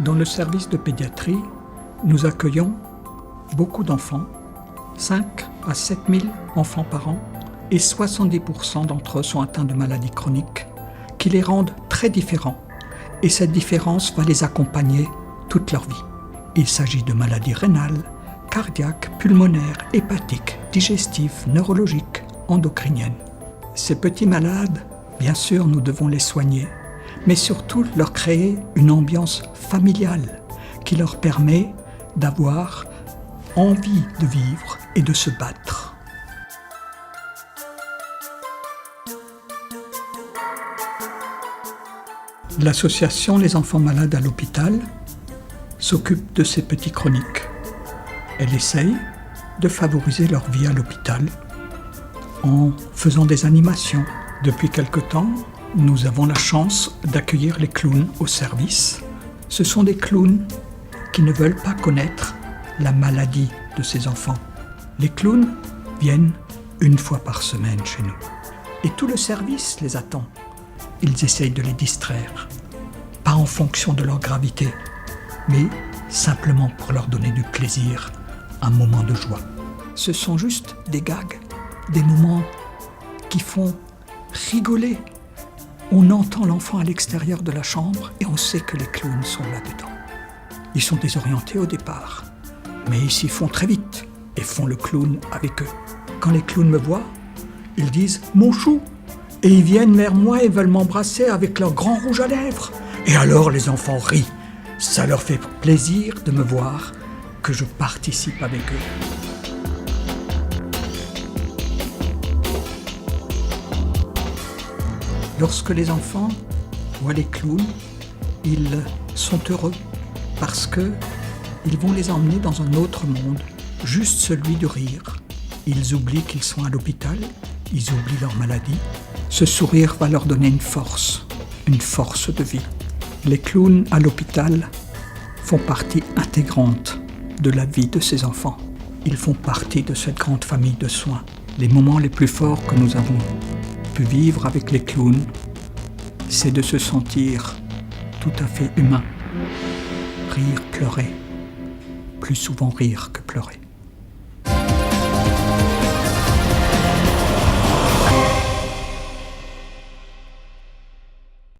Dans le service de pédiatrie, nous accueillons beaucoup d'enfants, 5 à 7 000 enfants par an, et 70% d'entre eux sont atteints de maladies chroniques qui les rendent très différents. Et cette différence va les accompagner toute leur vie. Il s'agit de maladies rénales, cardiaques, pulmonaires, hépatiques, digestives, neurologiques, endocriniennes. Ces petits malades, bien sûr, nous devons les soigner, mais surtout leur créer une ambiance familiale qui leur permet d'avoir envie de vivre et de se battre. L'association Les Enfants Malades à l'hôpital s'occupe de ces petits chroniques. Elle essaye de favoriser leur vie à l'hôpital en faisant des animations. Depuis quelque temps, nous avons la chance d'accueillir les clowns au service. Ce sont des clowns qui ne veulent pas connaître la maladie de ces enfants. Les clowns viennent une fois par semaine chez nous. Et tout le service les attend. Ils essayent de les distraire, pas en fonction de leur gravité, mais simplement pour leur donner du plaisir, un moment de joie. Ce sont juste des gags, des moments qui font rigoler. On entend l'enfant à l'extérieur de la chambre et on sait que les clowns sont là-dedans. Ils sont désorientés au départ, mais ils s'y font très vite et font le clown avec eux. Quand les clowns me voient, ils disent « Mon chou !» et ils viennent vers moi et veulent m'embrasser avec leur grand rouge à lèvres. Et alors les enfants rient. Ça leur fait plaisir de me voir, que je participe avec eux. Lorsque les enfants voient les clowns, ils sont heureux parce qu'ils vont les emmener dans un autre monde, juste celui de rire. Ils oublient qu'ils sont à l'hôpital, ils oublient leur maladie. Ce sourire va leur donner une force de vie. Les clowns à l'hôpital font partie intégrante de la vie de ces enfants. Ils font partie de cette grande famille de soins. Les moments les plus forts que nous avons pu vivre avec les clowns, c'est de se sentir tout à fait humain. Rire, pleurer. Plus souvent rire que pleurer.